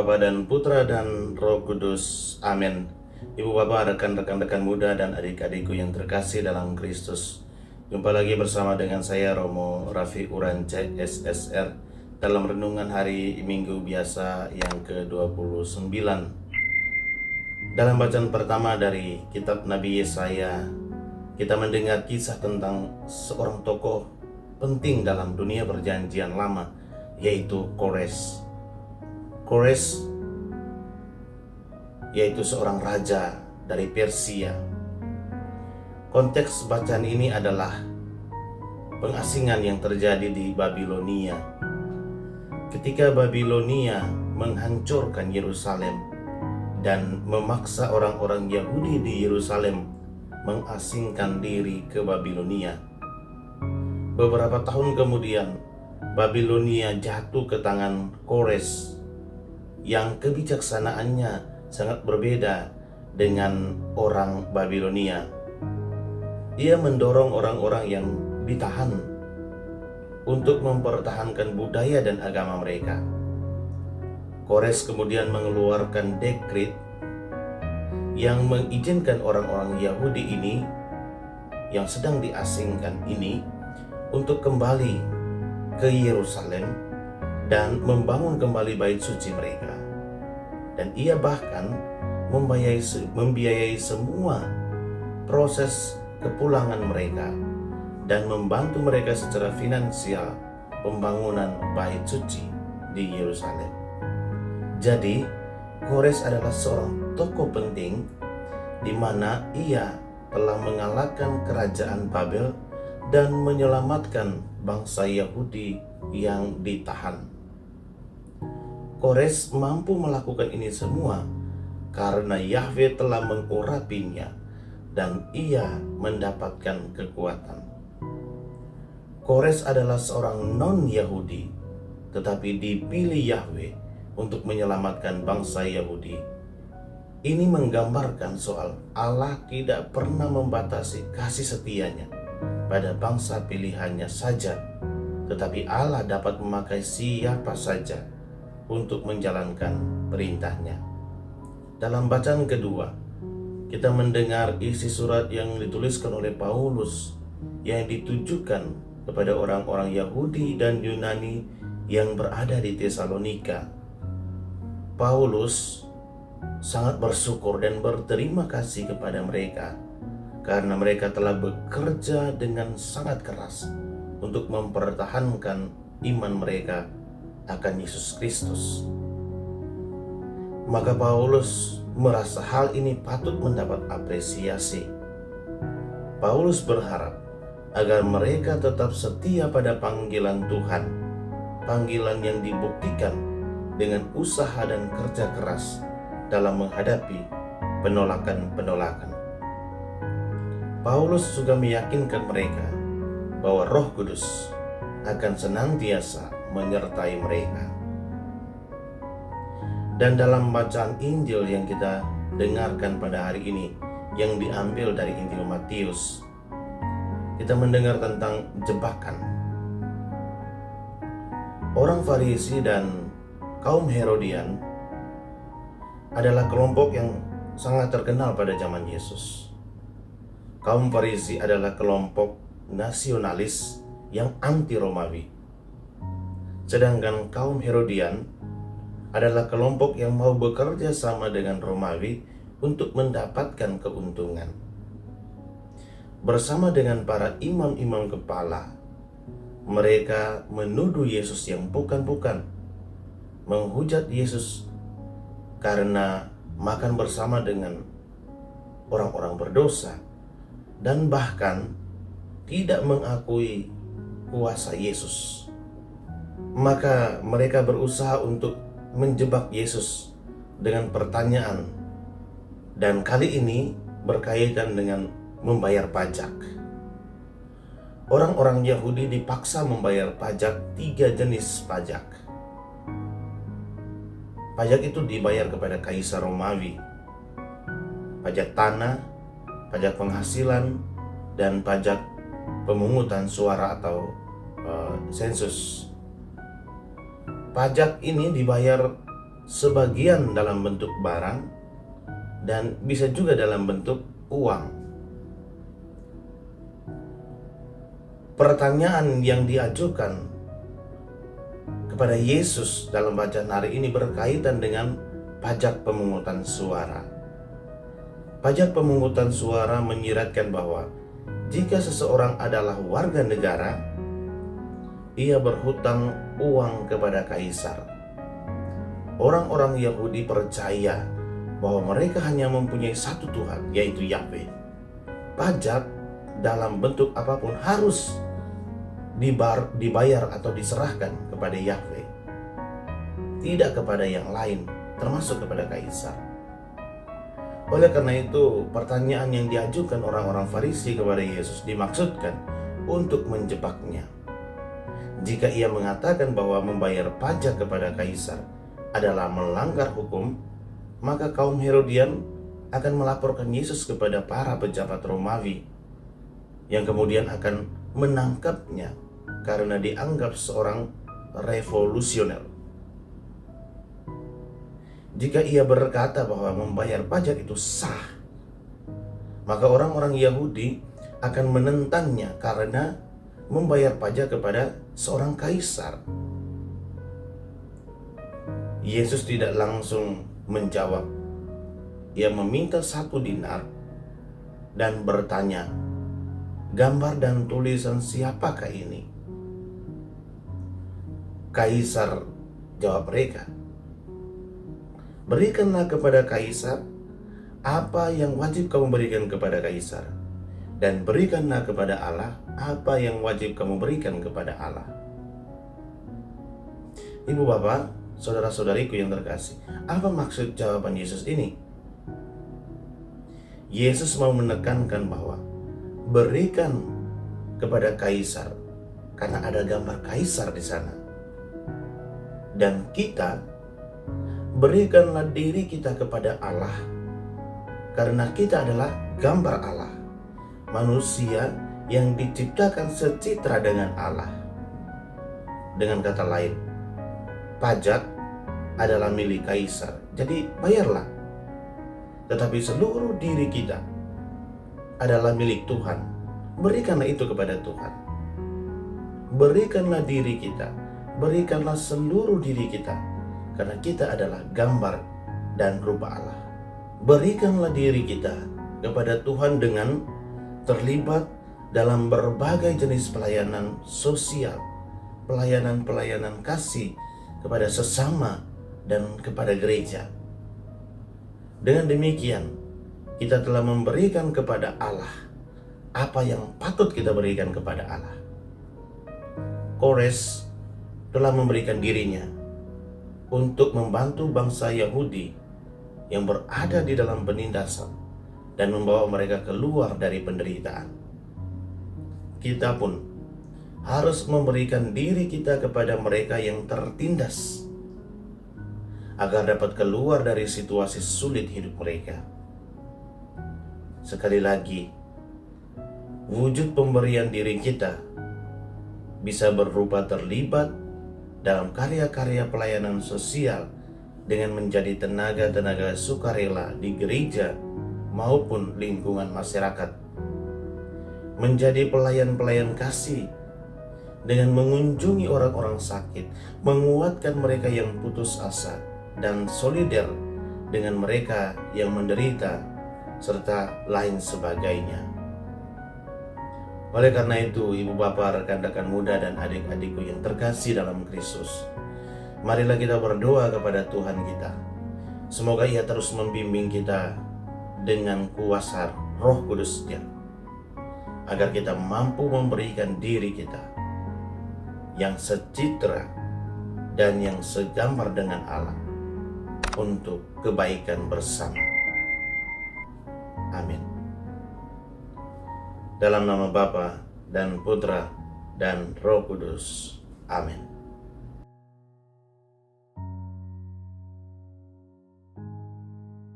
Bapa dan Putra dan Roh Kudus. Amin. Ibu Bapak, rekan-rekan muda dan adik-adikku yang terkasih dalam Kristus, jumpa lagi bersama dengan saya Romo Raffi Urance SSR dalam renungan hari Minggu biasa yang ke-29. Dalam bacaan pertama dari kitab Nabi Yesaya, kita mendengar kisah tentang seorang tokoh penting dalam dunia perjanjian lama, yaitu Kores. Kores yaitu seorang raja dari Persia. Konteks bacaan ini adalah pengasingan yang terjadi di Babilonia. Ketika Babilonia menghancurkan Yerusalem dan memaksa orang-orang Yahudi di Yerusalem mengasingkan diri ke Babilonia. Beberapa tahun kemudian, Babilonia jatuh ke tangan Kores yang kebijaksanaannya sangat berbeda dengan orang Babilonia. Ia mendorong orang-orang yang ditahan untuk mempertahankan budaya dan agama mereka. Kores kemudian mengeluarkan dekret yang mengizinkan orang-orang Yahudi ini yang sedang diasingkan ini untuk kembali ke Yerusalem dan membangun kembali bait suci mereka. Dan ia bahkan membiayai semua proses kepulangan mereka dan membantu mereka secara finansial pembangunan bait suci di Yerusalem. Jadi, Kores adalah seorang tokoh penting di mana ia telah mengalahkan kerajaan Babel dan menyelamatkan bangsa Yahudi yang ditahan. Kores mampu melakukan ini semua karena Yahweh telah mengurapinya dan ia mendapatkan kekuatan. Kores adalah seorang non-Yahudi, tetapi dipilih Yahweh untuk menyelamatkan bangsa Yahudi. Ini menggambarkan soal Allah tidak pernah membatasi kasih setianya pada bangsa pilihannya saja, tetapi Allah dapat memakai siapa saja untuk menjalankan perintahnya. Dalam bacaan kedua, kita mendengar isi surat yang dituliskan oleh Paulus yang ditujukan kepada orang-orang Yahudi dan Yunani yang berada di Tesalonika. Paulus sangat bersyukur dan berterima kasih kepada mereka karena mereka telah bekerja dengan sangat keras untuk mempertahankan iman mereka akan Yesus Kristus. Maka Paulus merasa hal ini patut mendapat apresiasi. Paulus berharap agar mereka tetap setia pada panggilan Tuhan, panggilan yang dibuktikan dengan usaha dan kerja keras dalam menghadapi penolakan-penolakan. Paulus juga meyakinkan mereka bahwa Roh Kudus akan senantiasa menyertai mereka. Dan dalam bacaan Injil yang kita dengarkan pada hari ini, yang diambil dari Injil Matius, kita mendengar tentang jebakan. Orang Farisi dan kaum Herodian adalah kelompok yang sangat terkenal pada zaman Yesus. Kaum Farisi adalah kelompok nasionalis yang anti Romawi. Sedangkan kaum Herodian adalah kelompok yang mau bekerja sama dengan Romawi untuk mendapatkan keuntungan. Bersama dengan para imam-imam kepala, mereka menuduh Yesus yang bukan-bukan, menghujat Yesus karena makan bersama dengan orang-orang berdosa, dan bahkan tidak mengakui kuasa Yesus. Maka mereka berusaha untuk menjebak Yesus dengan pertanyaan, dan kali ini berkaitan dengan membayar pajak. Orang-orang Yahudi dipaksa membayar pajak 3 jenis pajak. Pajak itu dibayar kepada Kaisar Romawi: pajak tanah, pajak penghasilan, dan pajak pemungutan suara atau sensus. Pajak ini dibayar sebagian dalam bentuk barang, dan bisa juga dalam bentuk uang. Pertanyaan yang diajukan kepada Yesus dalam bacaan hari ini berkaitan dengan pajak pemungutan suara. Pajak pemungutan suara menyiratkan bahwa jika seseorang adalah warga negara, ia berhutang uang kepada kaisar. Orang-orang Yahudi percaya bahwa mereka hanya mempunyai satu Tuhan, yaitu Yahweh. Pajak dalam bentuk apapun harus dibayar atau diserahkan kepada Yahweh, tidak kepada yang lain, termasuk kepada kaisar. Oleh karena itu, pertanyaan yang diajukan orang-orang Farisi kepada Yesus dimaksudkan untuk menjebaknya. Jika ia mengatakan bahwa membayar pajak kepada kaisar adalah melanggar hukum, maka kaum Herodian akan melaporkan Yesus kepada para pejabat Romawi, yang kemudian akan menangkapnya karena dianggap seorang revolusioner. Jika ia berkata bahwa membayar pajak itu sah, maka orang-orang Yahudi akan menentangnya karena membayar pajak kepada seorang kaisar. Yesus tidak langsung menjawab. Ia meminta 1 dinar dan bertanya, gambar dan tulisan siapakah ini? Kaisar, jawab mereka. Berikanlah kepada kaisar apa yang wajib kamu berikan kepada kaisar, dan berikanlah kepada Allah apa yang wajib kamu berikan kepada Allah. Ibu bapak, saudara-saudariku yang terkasih, apa maksud jawaban Yesus ini? Yesus mau menekankan bahwa berikan kepada kaisar karena ada gambar kaisar di sana. Dan kita berikanlah diri kita kepada Allah karena kita adalah gambar Allah, manusia yang diciptakan secitra dengan Allah. Dengan kata lain, pajak adalah milik kaisar, jadi bayarlah. Tetapi seluruh diri kita adalah milik Tuhan. Berikanlah itu kepada Tuhan. Berikanlah diri kita, berikanlah seluruh diri kita, karena kita adalah gambar dan rupa Allah. Berikanlah diri kita kepada Tuhan dengan terlibat dalam berbagai jenis pelayanan sosial, pelayanan-pelayanan kasih kepada sesama dan kepada gereja. Dengan demikian, kita telah memberikan kepada Allah apa yang patut kita berikan kepada Allah. Kores telah memberikan dirinya untuk membantu bangsa Yahudi yang berada di dalam penindasan dan membawa mereka keluar dari penderitaan. Kita pun harus memberikan diri kita kepada mereka yang tertindas agar dapat keluar dari situasi sulit hidup mereka. Sekali lagi, wujud pemberian diri kita bisa berupa terlibat dalam karya-karya pelayanan sosial dengan menjadi tenaga-tenaga sukarela di gereja maupun lingkungan masyarakat, menjadi pelayan-pelayan kasih dengan mengunjungi orang-orang sakit, menguatkan mereka yang putus asa, dan solider dengan mereka yang menderita, serta lain sebagainya. Oleh karena itu, ibu bapak, rekan-rekan muda, dan adik-adikku yang terkasih dalam Kristus, marilah kita berdoa kepada Tuhan kita. Semoga Ia terus membimbing kita dengan kuasa Roh Kudus-Nya, agar kita mampu memberikan diri kita yang secitra dan yang segambar dengan Allah untuk kebaikan bersama. Amin. Dalam nama Bapa dan Putra dan Roh Kudus. Amin.